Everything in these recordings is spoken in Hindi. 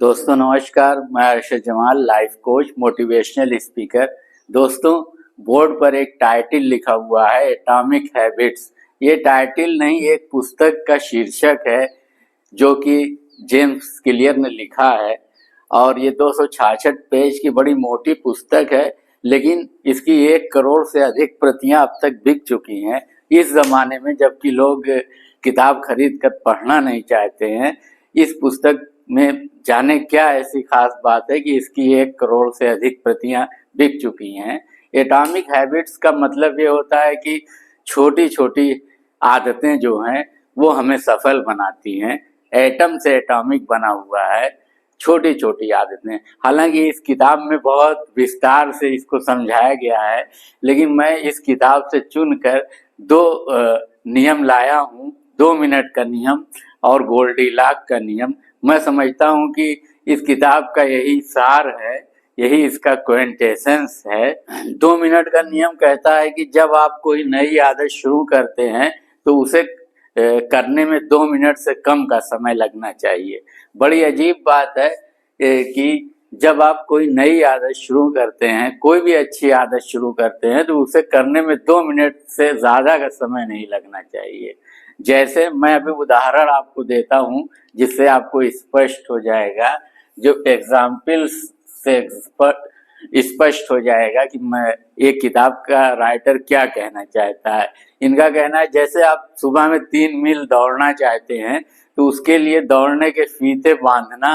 दोस्तों नमस्कार, मैं Arshad Jamal, life coach, motivational speaker. दोस्तों, बोर्ड पर एक टाइटल लिखा हुआ है, एटॉमिक हैबिट्स। ये टाइटल नहीं, एक पुस्तक का शीर्षक है जो कि जेम्स क्लियर ने लिखा है। और ये 266 पेज की बड़ी मोटी पुस्तक है, लेकिन इसकी 1 करोड़ से अधिक प्रतियां अब तक बिक चुकी हैं। इस जमाने में जबकि लोग किताब खरीद कर पढ़ना नहीं चाहते हैं, इस पुस्तक में जाने क्या ऐसी खास बात है कि इसकी 1 करोड़ से अधिक प्रतियां बिक चुकी हैं। एटॉमिक हैबिट्स का मतलब ये होता है कि छोटी छोटी आदतें जो हैं वो हमें सफल बनाती हैं। एटम से एटॉमिक बना हुआ है, छोटी छोटी आदतें। हालांकि इस किताब में बहुत विस्तार से इसको समझाया गया है, लेकिन मैं इस किताब से चुनकर 2 नियम लाया हूँ। 2 मिनट का नियम और गोल्डीलॉक का नियम। मैं समझता हूँ कि इस किताब का यही सार है, यही इसका क्विंटेसेंस है। 2 मिनट का नियम कहता है कि जब आप कोई नई आदत शुरू करते हैं तो उसे करने में 2 मिनट से कम का समय लगना चाहिए। बड़ी अजीब बात है कि जब आप कोई नई आदत शुरू करते हैं, कोई भी अच्छी आदत शुरू करते हैं, तो उसे करने में 2 मिनट से ज़्यादा का समय नहीं लगना चाहिए। जैसे मैं अभी उदाहरण आपको देता हूँ जिससे आपको स्पष्ट हो जाएगा, जो एग्जाम्पल्स से स्पष्ट हो जाएगा कि मैं एक किताब का राइटर क्या कहना चाहता है। इनका कहना है जैसे आप सुबह में 3 मील दौड़ना चाहते हैं तो उसके लिए दौड़ने के फीते बांधना,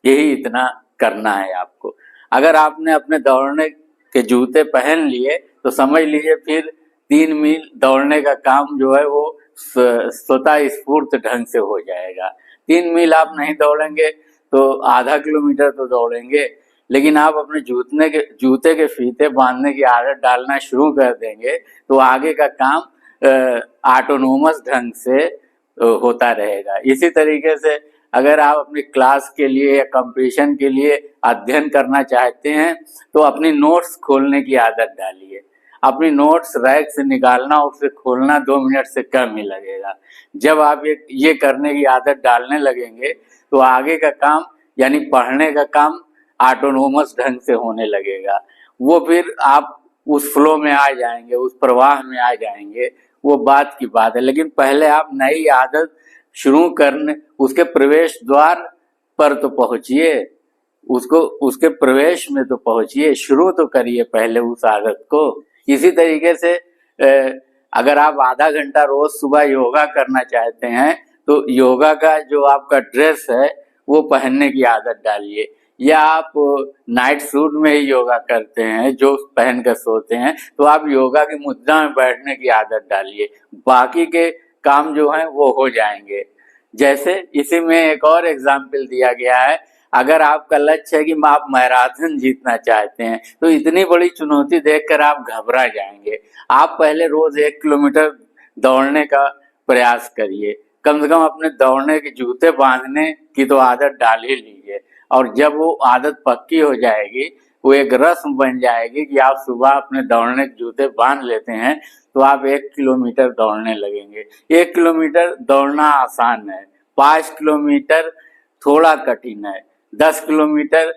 यही इतना करना है आपको। अगर आपने अपने दौड़ने के जूते पहन लिए तो समझ लीजिए फिर 3 मील दौड़ने का काम जो है वो स्वतः स्फूर्त ढंग से हो जाएगा। 3 मील आप नहीं दौड़ेंगे तो आधा किलोमीटर तो दौड़ेंगे, लेकिन आप अपने जूते के फीते बांधने की आदत डालना शुरू कर देंगे तो आगे का काम ऑटोनोमस ढंग से होता रहेगा। इसी तरीके से अगर आप अपनी क्लास के लिए या कंपटीशन के लिए अध्ययन करना चाहते हैं तो अपनी नोट्स खोलने की आदत डालिए। अपनी नोट्स रैक से निकालना और उसे खोलना 2 मिनट से कम ही लगेगा। जब आप ये करने की आदत डालने लगेंगे तो आगे का काम यानी पढ़ने का काम ऑटोनोमस ढंग से होने लगेगा। वो फिर आप उस फ्लो में आ जाएंगे, उस प्रवाह में आ जाएंगे। वो बात की बात है, लेकिन पहले आप नई आदत शुरू करने उसके प्रवेश द्वार पर तो पहुंचिए, उसको उसके प्रवेश में तो पहुंचिए, शुरू तो करिए पहले उस आदत को। इसी तरीके से अगर आप आधा घंटा रोज सुबह योगा करना चाहते हैं तो योगा का जो आपका ड्रेस है वो पहनने की आदत डालिए। या आप नाइट सूट में ही योगा करते हैं, जो पहन कर सोते हैं, तो आप योगा की मुद्रा में बैठने की आदत डालिए। बाकी के काम जो हैं वो हो जाएंगे। जैसे इसी में एक और एग्जाम्पल दिया गया है, अगर आपका लक्ष्य है कि आप मैराथन जीतना चाहते हैं तो इतनी बड़ी चुनौती देखकर आप घबरा जाएंगे। आप पहले रोज 1 किलोमीटर दौड़ने का प्रयास करिए। कम से कम अपने दौड़ने के जूते बांधने की तो आदत डाल ही लीजिए। और जब वो आदत पक्की हो जाएगी, वो एक रस्म बन जाएगी कि आप सुबह अपने दौड़ने के जूते बांध लेते हैं तो आप 1 किलोमीटर दौड़ने लगेंगे। 1 किलोमीटर दौड़ना आसान है, 5 किलोमीटर थोड़ा कठिन है, 10 किलोमीटर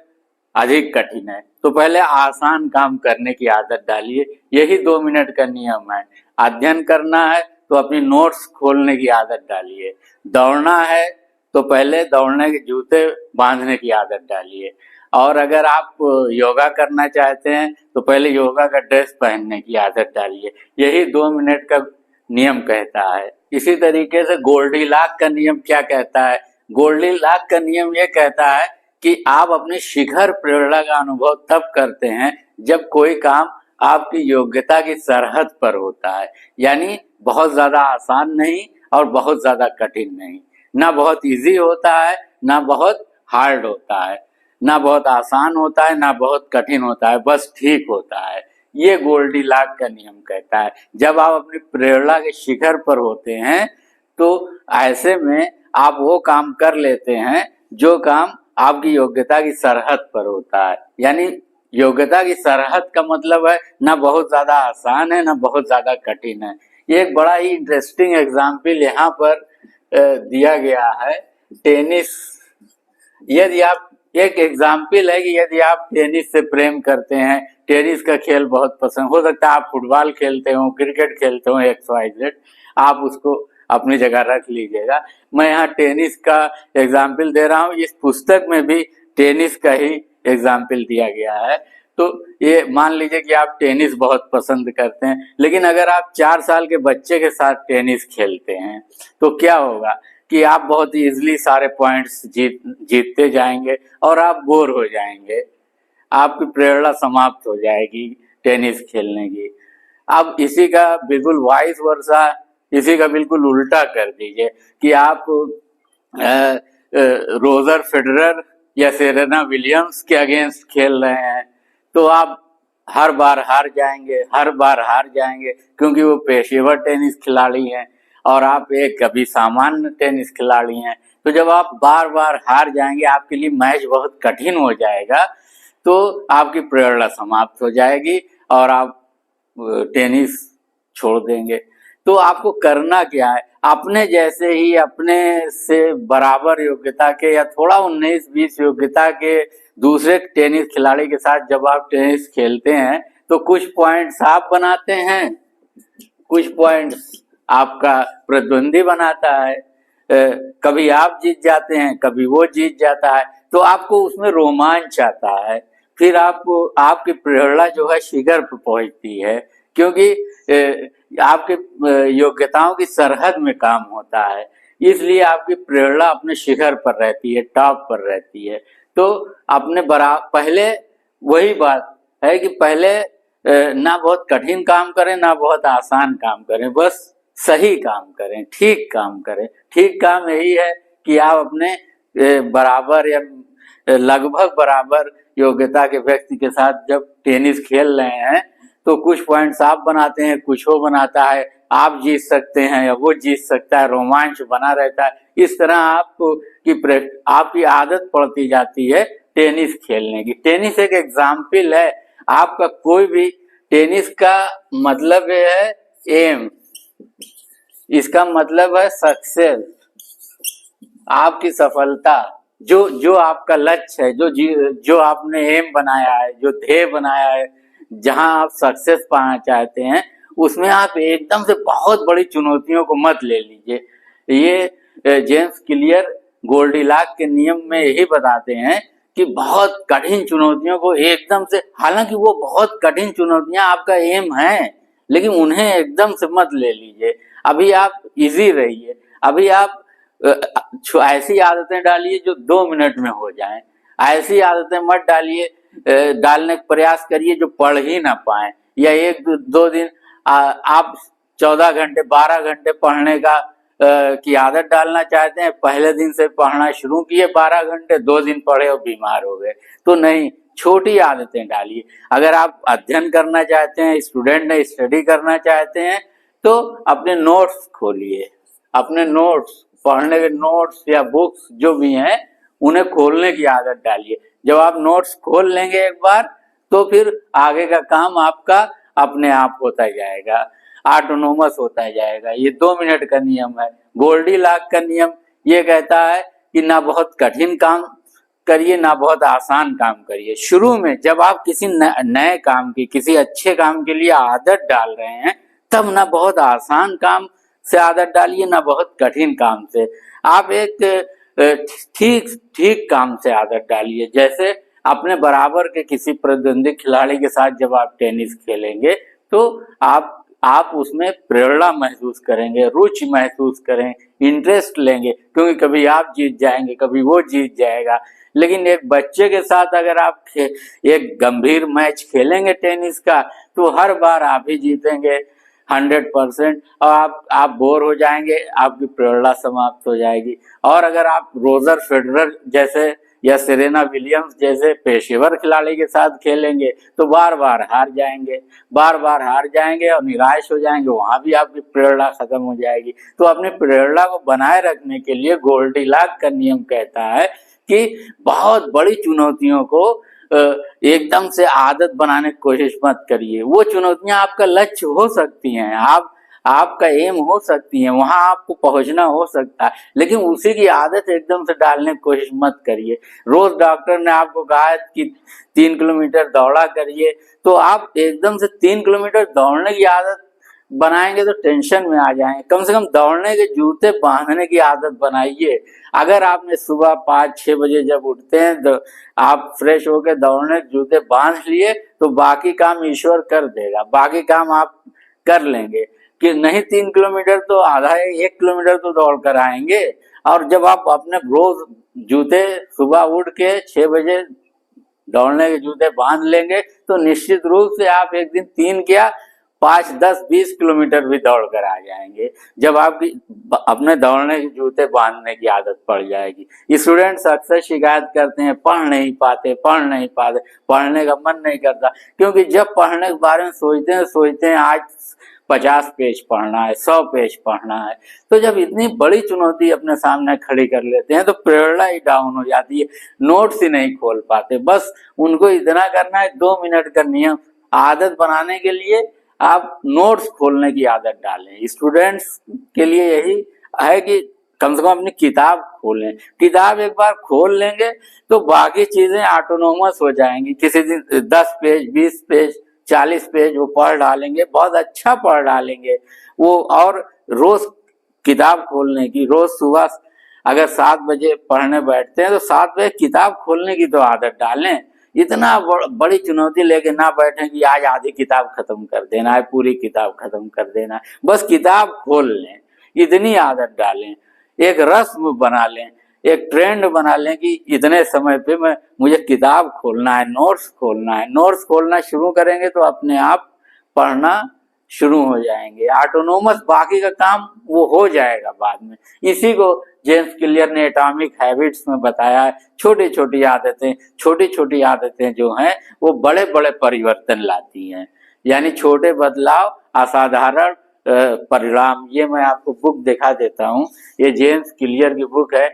अधिक कठिन है। तो पहले आसान काम करने की आदत डालिए। यही 2 मिनट का नियम है। अध्ययन करना है तो अपनी नोट्स खोलने की आदत डालिए। दौड़ना है तो पहले दौड़ने के जूते बांधने की आदत डालिए। और अगर आप योगा करना चाहते हैं तो पहले योगा का ड्रेस पहनने की आदत डालिए। यही 2 मिनट का नियम कहता है। इसी तरीके से गोल्डीलॉक का नियम क्या कहता है? गोल्डीलॉक का नियम ये कहता है कि आप अपनी शिखर प्रेरणा का अनुभव तब करते हैं जब कोई काम आपकी योग्यता की सरहद पर होता है। यानी बहुत ज्यादा आसान नहीं और बहुत ज्यादा कठिन नहीं, ना बहुत इजी होता है ना बहुत हार्ड होता है, ना बहुत आसान होता है ना बहुत कठिन होता है, बस ठीक होता है। ये गोल्डीलॉक का नियम कहता है। जब आप अपनी प्रेरणा के शिखर पर होते हैं तो ऐसे में आप वो काम कर लेते हैं जो काम आपकी योग्यता की सरहद पर होता है। यानी योग्यता की सरहद का मतलब है ना बहुत ज्यादा आसान है ना बहुत ज्यादा कठिन है। ये एक बड़ा ही इंटरेस्टिंग एग्जाम्पल यहाँ पर दिया गया है। टेनिस यदि आप, एक एग्जाम्पल है कि यदि आप टेनिस से प्रेम करते हैं, टेनिस का खेल बहुत पसंद, हो सकता है आप फुटबॉल खेलते हो, क्रिकेट खेलते हो, XYZ, आप उसको अपनी जगह रख लीजिएगा। मैं यहाँ टेनिस का एग्जाम्पल दे रहा हूँ, इस पुस्तक में भी टेनिस का ही एग्जाम्पल दिया गया है। तो ये मान लीजिए कि आप टेनिस बहुत पसंद करते हैं, लेकिन अगर आप 4 साल के बच्चे के साथ टेनिस खेलते हैं तो क्या होगा कि आप बहुत इजीली सारे पॉइंट्स जीतते जाएंगे और आप बोर हो जाएंगे, आपकी प्रेरणा समाप्त हो जाएगी टेनिस खेलने की। अब इसी का बिल्कुल वाइस वर्सा, इसी का बिल्कुल उल्टा कर दीजिए कि आप रोजर फेडरर या सेरेना विलियम्स के अगेंस्ट खेल रहे हैं, तो आप हर बार हार जाएंगे, हर बार हार जाएंगे, क्योंकि वो पेशेवर टेनिस खिलाड़ी हैं और आप एक कभी सामान्य टेनिस खिलाड़ी हैं। तो जब आप बार बार हार जाएंगे, आपके लिए मैच बहुत कठिन हो जाएगा, तो आपकी प्रेरणा समाप्त हो जाएगी और आप टेनिस छोड़ देंगे। तो आपको करना क्या है, अपने जैसे ही, अपने से बराबर योग्यता के या थोड़ा 19-20 योग्यता के दूसरे टेनिस खिलाड़ी के साथ जब आप टेनिस खेलते हैं तो कुछ पॉइंट्स आप बनाते हैं, कुछ पॉइंट्स आपका प्रतिद्वंदी बनाता है, कभी आप जीत जाते हैं, कभी वो जीत जाता है, तो आपको उसमें रोमांच आता है, फिर आपको आपकी प्रेरणा जो है शिखर पर पहुंचती है, क्योंकि आपके योग्यताओं की सरहद में काम होता है, इसलिए आपकी प्रेरणा अपने शिखर पर रहती है, टॉप पर रहती है। तो अपने पहले वही बात है कि पहले ना बहुत कठिन काम करें ना बहुत आसान काम करें, बस सही काम करें, ठीक काम करें। ठीक काम यही है कि आप अपने बराबर या लगभग बराबर योग्यता के व्यक्ति के साथ जब टेनिस खेल रहे हैं तो कुछ पॉइंट्स आप बनाते हैं, कुछ वो बनाता है, आप जीत सकते हैं या वो जीत सकता है, रोमांच बना रहता है। इस तरह आपकी आदत पड़ती जाती है टेनिस खेलने की। टेनिस एक एग्जाम्पल है, आपका कोई भी, टेनिस का मतलब है एम, इसका मतलब है सक्सेस, आपकी सफलता, जो आपका लक्ष्य है, जो आपने एम बनाया है, जो ध्येय बनाया है, जहां आप सक्सेस पाना चाहते हैं, उसमें आप एकदम से बहुत बड़ी चुनौतियों को मत ले लीजिए। ये जेम्स क्लियर गोल्डीलॉक के नियम में यही बताते हैं कि बहुत कठिन चुनौतियों को एकदम से, हालांकि वो बहुत कठिन चुनौतियां आपका एम है, लेकिन उन्हें एकदम से मत ले लीजिए। अभी आप इजी रहिए, अभी आप ऐसी आदतें डालिए जो 2 मिनट में हो जाएं, ऐसी आदतें मत डालिए, डालने का प्रयास करिए जो पढ़ ही ना पाए, या 1-2 दिन आप 14 घंटे 12 घंटे पढ़ने का की आदत डालना चाहते हैं, पहले दिन से पढ़ना शुरू किए 12 घंटे, 2 दिन पढ़े और बीमार हो गए, तो नहीं, छोटी आदतें डालिए। अगर आप अध्ययन करना चाहते हैं, स्टूडेंट ने स्टडी करना चाहते हैं, तो अपने नोट्स खोलिए, अपने नोट्स, पढ़ने के नोट्स या बुक्स जो भी हैं उन्हें खोलने की आदत डालिए। जब आप नोट्स खोल लेंगे एक बार, तो फिर आगे का काम आपका अपने आप होता जाएगा, ऑटोनोमस होता जाएगा। ये 2 मिनट का नियम है। गोल्डीलॉक का नियम ये कहता है कि ना बहुत कठिन काम करिए ना बहुत आसान काम करिए। शुरू में जब आप किसी नए काम की, किसी अच्छे काम के लिए आदत डाल रहे हैं, तब ना बहुत आसान काम से आदत डालिए ना बहुत कठिन काम से, आप एक ठीक ठीक काम से आदत डालिए। जैसे अपने बराबर के किसी प्रतिद्वंदी खिलाड़ी के साथ जब आप टेनिस खेलेंगे तो आप उसमें प्रेरणा महसूस करेंगे, रुचि महसूस करें, इंटरेस्ट लेंगे, क्योंकि कभी आप जीत जाएंगे, कभी वो जीत जाएगा। लेकिन एक बच्चे के साथ अगर आप एक गंभीर मैच खेलेंगे टेनिस का, तो हर बार आप ही जीतेंगे 100%, और आप बोर हो जाएंगे, आपकी प्रेरणा समाप्त हो जाएगी। और अगर आप रोजर फेडरर जैसे या सेरेना विलियम्स जैसे पेशेवर खिलाड़ी के साथ खेलेंगे तो बार बार हार जाएंगे, बार बार हार जाएंगे और निराश हो जाएंगे, वहां भी आपकी प्रेरणा खत्म हो जाएगी। तो अपनी प्रेरणा को बनाए रखने के लिए गोल्डीलॉक का नियम कहता है कि बहुत बड़ी चुनौतियों को एकदम से आदत बनाने की कोशिश मत करिए। वो चुनौतियां आपका लक्ष्य हो सकती हैं, आपका एम हो सकती है, वहां आपको पहुंचना हो सकता है, लेकिन उसी की आदत एकदम से डालने की कोशिश मत करिए। रोज डॉक्टर ने आपको कहा है कि 3 किलोमीटर दौड़ा करिए, तो आप एकदम से 3 किलोमीटर दौड़ने की आदत बनाएंगे तो टेंशन में आ जाएंगे। कम से कम दौड़ने के जूते बांधने की आदत बनाइए। अगर आपने सुबह 5-6 बजे जब उठते हैं तो आप फ्रेश होकर दौड़ने के जूते बांध लिए तो बाकी काम ईश्वर कर देगा, बाकी काम आप कर लेंगे। कि नहीं 3 किलोमीटर तो आधा है, 1 किलोमीटर तो दौड़ कर आएंगे। और जब आप अपने रोज जूते सुबह उठ के 6 बजे दौड़ने के जूते बांध लेंगे तो निश्चित रूप से आप एक दिन 3 क्या 5, 10, 20 किलोमीटर भी दौड़ कर आ जाएंगे, जब आपकी अपने दौड़ने के जूते बांधने की आदत पड़ जाएगी। स्टूडेंट्स अक्सर शिकायत करते हैं पढ़ नहीं पाते, पढ़ने का मन नहीं करता, क्योंकि जब पढ़ने के बारे में सोचते हैं आज 50 पेज पढ़ना है, 100 पेज पढ़ना है, तो जब इतनी बड़ी चुनौती अपने सामने खड़ी कर लेते हैं तो प्रेरणा ही डाउन हो जाती है, नोट्स ही नहीं खोल पाते। बस उनको इतना करना है, 2 मिनट का नियम आदत बनाने के लिए आप नोट्स खोलने की आदत डालें। स्टूडेंट्स के लिए यही है कि कम से कम अपनी किताब खोलें। किताब एक बार खोल लेंगे तो बाकी चीजें ऑटोनोमस हो जाएंगी। किसी दिन 10 पेज, 20 पेज, 40 पेज वो पढ़ डालेंगे, बहुत अच्छा पढ़ डालेंगे वो। और रोज किताब खोलने की, रोज सुबह अगर 7 बजे पढ़ने बैठते हैं तो 7 बजे किताब खोलने की तो आदत डालें। इतना बड़ी चुनौती लेके ना बैठे कि आज आधी किताब खत्म कर देना है, पूरी किताब खत्म कर देना है। बस किताब खोल लें, इतनी आदत डालें, एक रस्म बना लें, एक ट्रेंड बना लें कि इतने समय पे मुझे किताब खोलना है, नोट्स खोलना है। नोट्स खोलना शुरू करेंगे तो अपने आप पढ़ना शुरू हो जाएंगे, ऑटोनोमस बाकी का काम वो हो जाएगा बाद में। इसी को जेम्स क्लियर ने एटॉमिक हैबिट्स में बताया है। छोटी छोटी आदतें जो हैं वो बड़े बड़े परिवर्तन लाती हैं, यानी छोटे बदलाव असाधारण परिणाम। ये मैं आपको बुक दिखा देता हूँ, ये जेम्स क्लियर की बुक है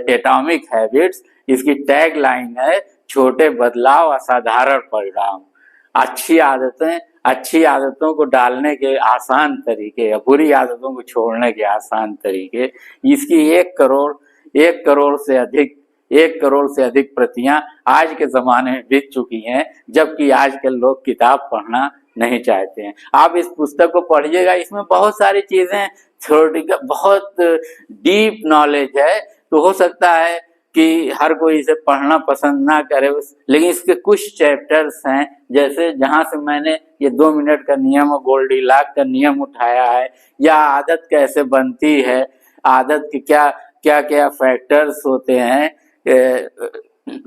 एटॉमिक हैबिट्स। इसकी टैग लाइन है छोटे बदलाव असाधारण परिणाम। अच्छी आदतों को डालने के आसान तरीके या बुरी आदतों को छोड़ने के आसान तरीके। इसकी 1 करोड़ से अधिक प्रतियां आज के जमाने में बिक चुकी हैं, जबकि आजकल लोग किताब पढ़ना नहीं चाहते हैं। आप इस पुस्तक को पढ़िएगा, इसमें बहुत सारी चीजें थ्योरेटिकल, बहुत डीप नॉलेज है। तो हो सकता है कि हर कोई इसे पढ़ना पसंद ना करे, लेकिन इसके कुछ चैप्टर्स हैं, जैसे जहां से मैंने ये 2 मिनट का नियम और गोल्डीलॉक्स का नियम उठाया है, या आदत कैसे बनती है, आदत के क्या क्या फैक्टर्स होते हैं,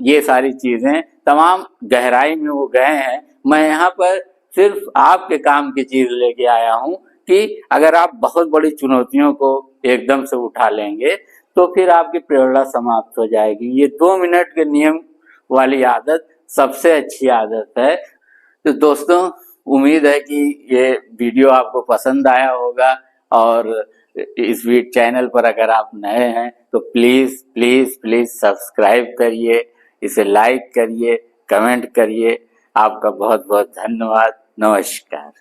ये सारी चीजें तमाम गहराई में वो गए हैं। मैं यहाँ पर सिर्फ आपके काम की चीज लेके आया हूँ कि अगर आप बहुत बड़ी चुनौतियों को एकदम से उठा लेंगे तो फिर आपकी प्रेरणा समाप्त हो जाएगी। ये 2 मिनट के नियम वाली आदत सबसे अच्छी आदत है। तो दोस्तों, उम्मीद है कि ये वीडियो आपको पसंद आया होगा, और इस चैनल पर अगर आप नए हैं तो प्लीज प्लीज प्लीज सब्सक्राइब करिए, इसे लाइक करिए, कमेंट करिए। आपका बहुत बहुत धन्यवाद। नमस्कार।